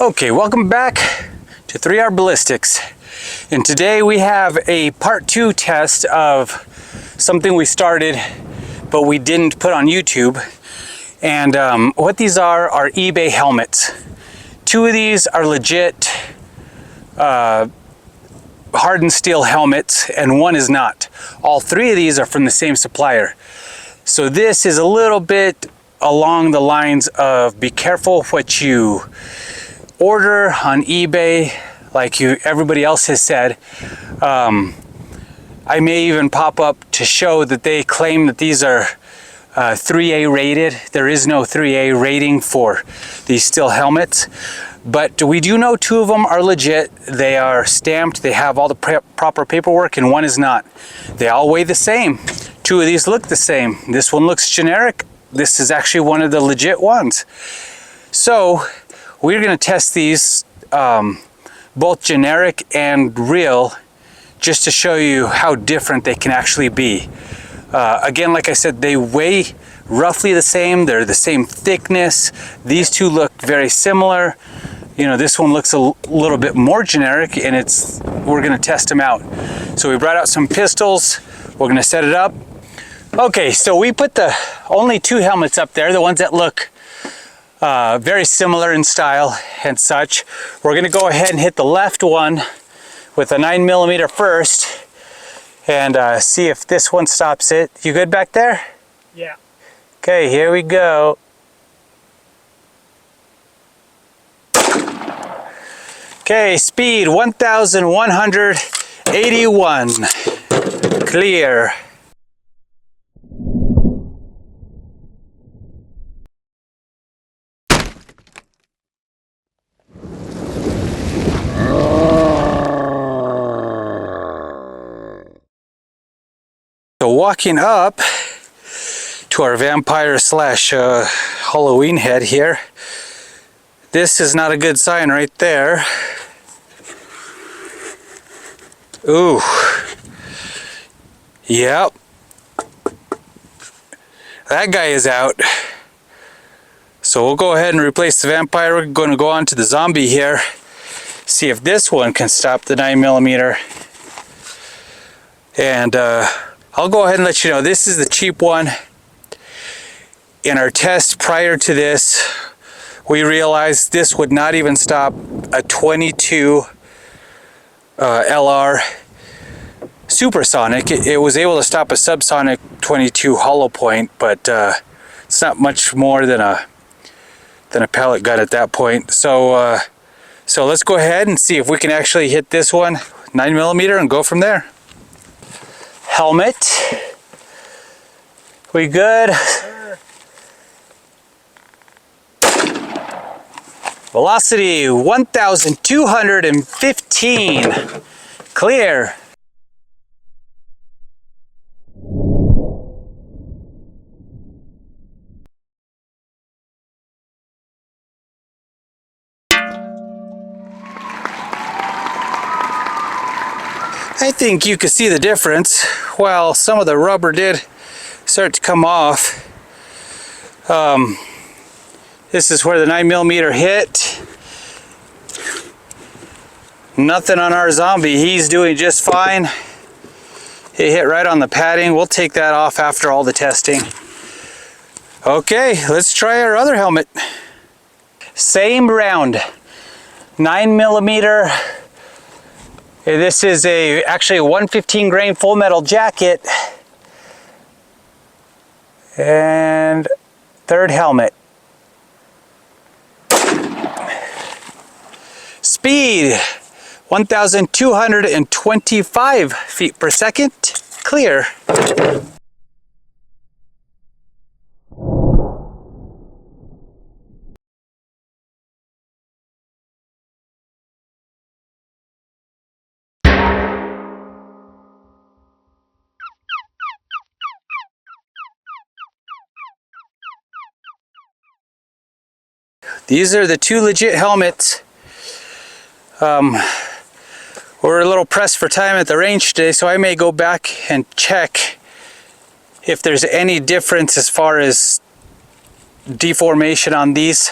Okay, welcome back to 3R Ballistics. And today we have a part 2 test of something we started but we didn't put on YouTube. And what these are eBay helmets. 2 of these are legit Hardened Steel Helmets and 1 is not. All 3 of these are from the same supplier. So this is a little bit along the lines of be careful what you order on eBay, like everybody else has said. I may even pop up to show that they claim that these are 3A rated. There is no 3A rating for these steel helmets, but we do know 2 of them are legit. They are stamped, they have all the proper paperwork, and 1 is not. They all weigh the same. 2 of these look the same. This one looks generic. This is actually one of the legit ones. So we're going to test these both generic and real, just to show you how different they can actually be. Again, like I said, they weigh roughly the same. They're the same thickness. These 2 look very similar. You know, this one looks a little bit more generic, and we're going to test them out. So we brought out some pistols. We're going to set it up. Okay, so we put the only 2 helmets up there, the ones that look very similar in style and such. We're going to go ahead and hit the left one with a 9mm first and see if this one stops it. You good back there? Yeah. Okay, here we go. Okay, speed 1,181. Clear. So walking up to our vampire slash Halloween head here, this is not a good sign right there. Ooh. Yep. That guy is out. So we'll go ahead and replace the vampire. We're going to go on to the zombie here. See if this one can stop the 9mm. And I'll go ahead and let you know, this is the cheap one. In our test prior to this, we realized this would not even stop a 22 LR supersonic. It was able to stop a subsonic 22 hollow point, but it's not much more than a pellet gun at that point. So so let's go ahead and see if we can actually hit this one 9mm and go from there. Helmet. We good? Sure. Velocity 1,215. Clear. I think you can see the difference. Well, some of the rubber did start to come off. This is where the 9mm hit. Nothing on our zombie. He's doing just fine. It hit right on the padding. We'll take that off after all the testing. Okay, let's try our other helmet. Same round. 9mm. This is actually a 115 grain full metal jacket. And third helmet. Speed 1,225 feet per second. Clear. These are the 2 legit helmets. We're a little pressed for time at the range today, so I may go back and check if there's any difference as far as deformation on these.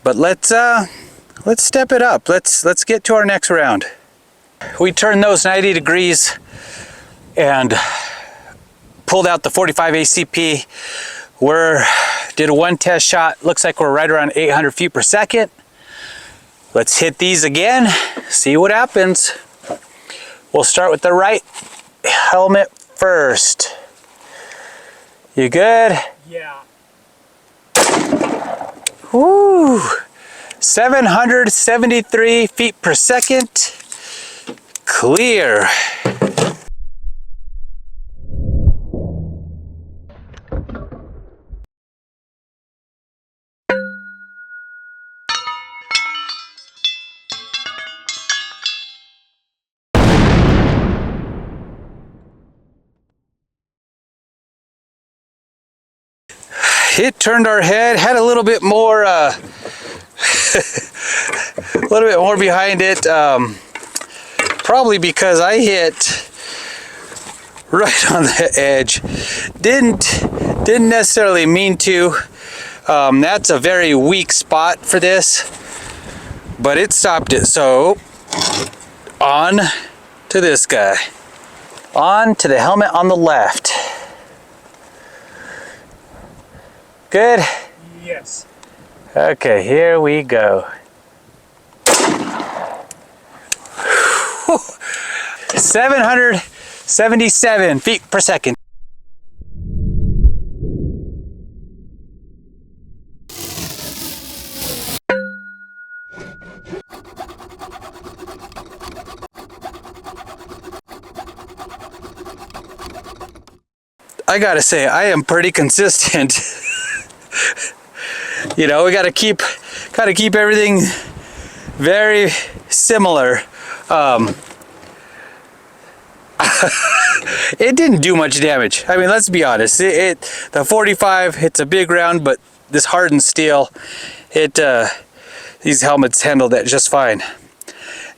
But let's let's step it up. Let's get to our next round. We turned those 90 degrees and pulled out the 45 ACP. Did a one test shot. Looks like we're right around 800 feet per second. Let's hit these again, see what happens. We'll start with the right helmet first. You good? Yeah. Woo! 773 feet per second. Clear. It turned our head, had a little bit more a little bit more behind it, probably because I hit right on the edge. Didn't necessarily mean to. That's a very weak spot for this, but it stopped it. So on to this guy, on to the helmet on the left. Good? Yes. Okay, here we go. 777 feet per second. I gotta say, I am pretty consistent. You know, we gotta keep everything very similar. It didn't do much damage. I mean, let's be honest. The 45, it's a big round, but this hardened steel, these helmets handled that just fine.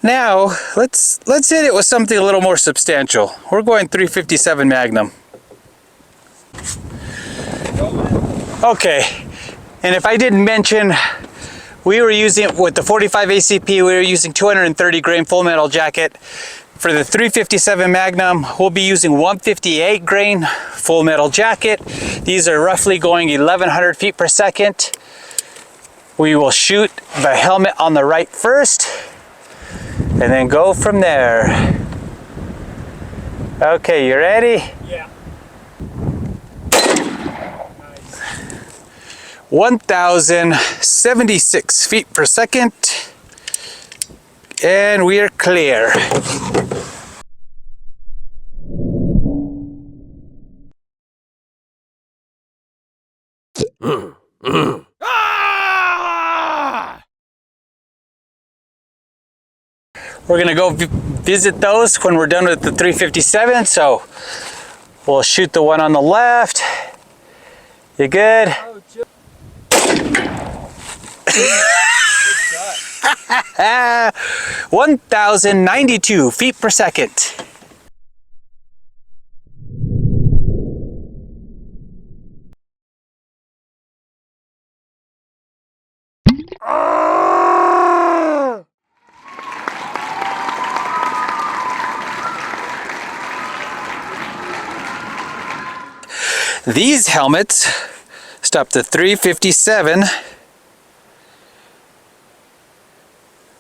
Now, let's hit it with something a little more substantial. We're going 357 Magnum. Okay, and if I didn't mention, we were using, with the 45 ACP, we were using 230 grain full metal jacket. For the 357 Magnum, we'll be using 158 grain full metal jacket. These are roughly going 1100 feet per second. We will shoot the helmet on the right first, and then go from there. Okay, you ready? Yeah. 1076 feet per second, and we are clear. We're gonna go visit those when we're done with the 357, so we'll shoot the one on the left. You good? 1092 feet per second. These helmets stopped to 357.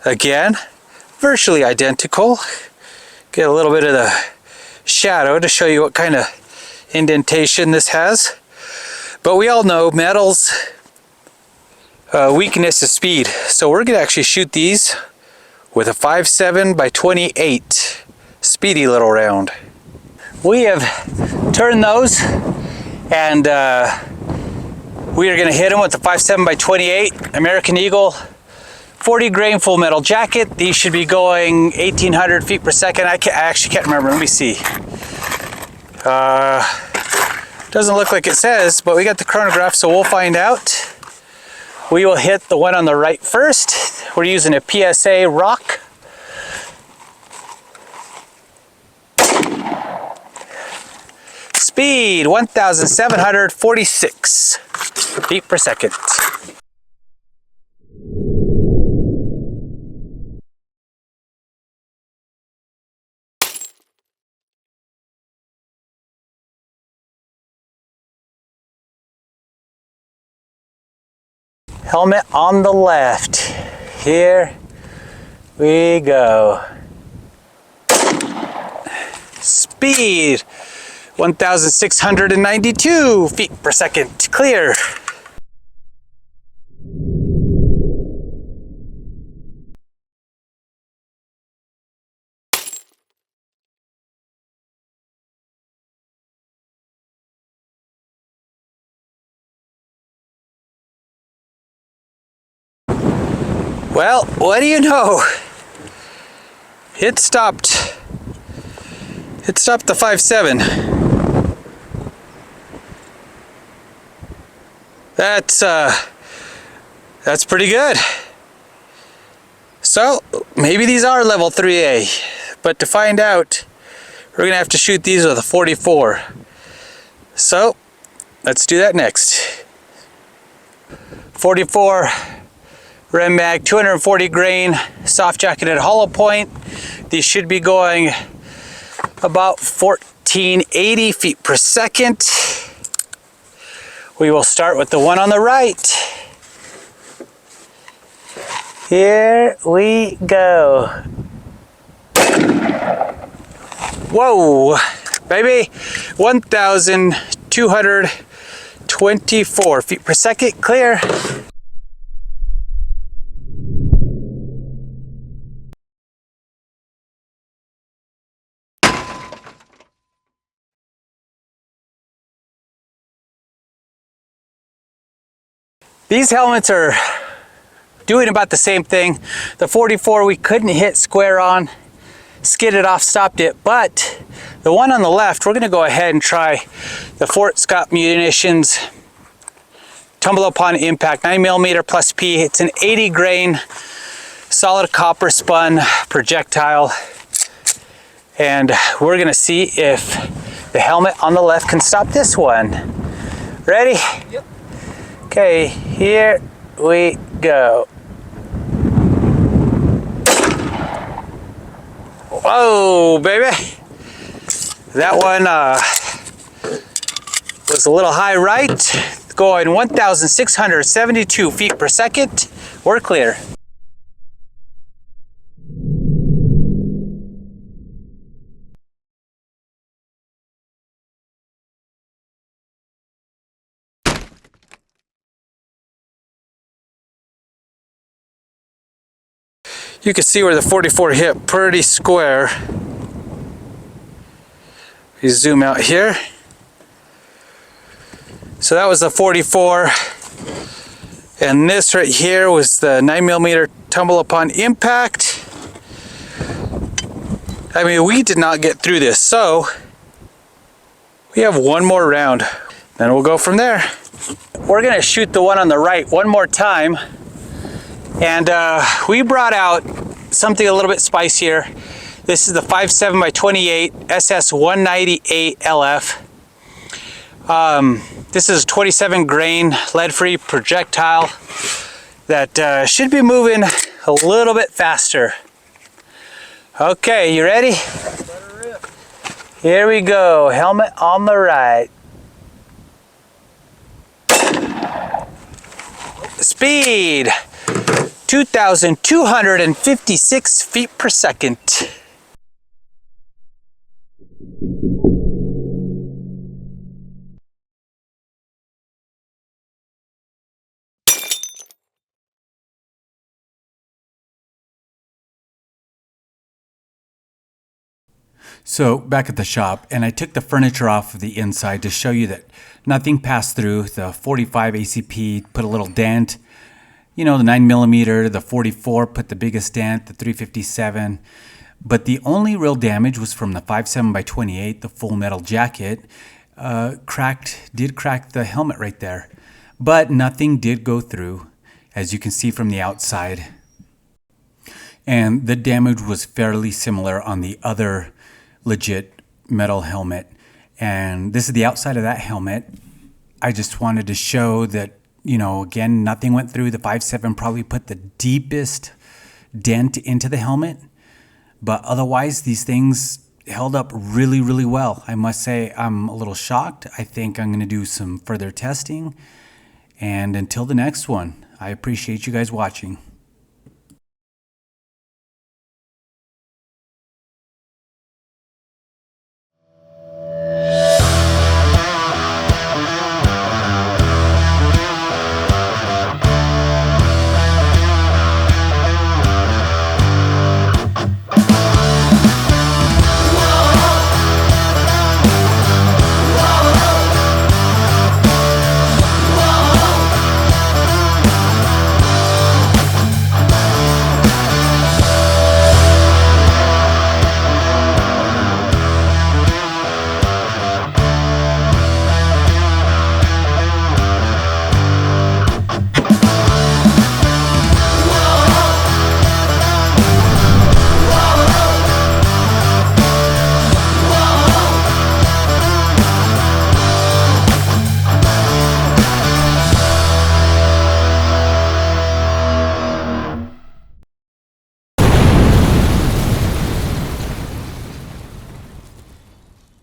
Again, virtually identical. Get a little bit of the shadow to show you what kind of indentation this has. But we all know metals, weakness is speed. So we're gonna actually shoot these with a 5.7 by 28 speedy little round. We have turned those, and we are gonna hit them with the 5.7 by 28 American Eagle 40 grain full metal jacket. These should be going 1800 feet per second. I actually can't remember. Let me see. Doesn't look like it says, but we got the chronograph, so we'll find out. We will hit the one on the right first. We're using a PSA rock. Speed 1746 feet per second. Helmet on the left. Here we go. Speed, 1,692 feet per second. Clear. Well, what do you know? It stopped. It stopped the 5.7. That's pretty good. So maybe these are level 3A, but to find out, we're gonna have to shoot these with a 44. So let's do that next. 44 Rem Mag, 240 grain, soft jacketed hollow point. These should be going about 1480 feet per second. We will start with the one on the right. Here we go. Whoa, baby, 1,224 feet per second, clear. These helmets are doing about the same thing. The 44 we couldn't hit square on, skidded off, stopped it, but the one on the left, we're gonna go ahead and try the Fort Scott Munitions Tumble Upon Impact 9mm plus P. It's an 80 grain solid copper spun projectile, and we're gonna see if the helmet on the left can stop this one. Ready? Yep. Okay, here we go. Whoa, baby. That one was a little high right, going 1,672 feet per second. We're clear. You can see where the 44 hit pretty square. You zoom out here. So that was the 44. And this right here was the 9mm Tumble Upon Impact. I mean, we did not get through this, so we have one more round. Then we'll go from there. We're gonna shoot the one on the right one more time. And we brought out something a little bit spicier. This is the 5.7x28 SS198 LF. This is a 27 grain lead-free projectile that should be moving a little bit faster. Okay, you ready? Here we go, helmet on the right. Speed, 2,256 feet per second. So back at the shop, and I took the furniture off of the inside to show you that nothing passed through. The 45 ACP put a little dent. You know, the 9mm, the 44 put the biggest dent, the 357. But the only real damage was from the 5.7x28, the full metal jacket. Did crack the helmet right there. But nothing did go through, as you can see from the outside. And the damage was fairly similar on the other legit metal helmet. And this is the outside of that helmet. I just wanted to show that, you know, again, nothing went through. The 5.7 probably put the deepest dent into the helmet, but otherwise these things held up really, really well. I must say I'm a little shocked. I think I'm going to do some further testing, and until the next one, I appreciate you guys watching.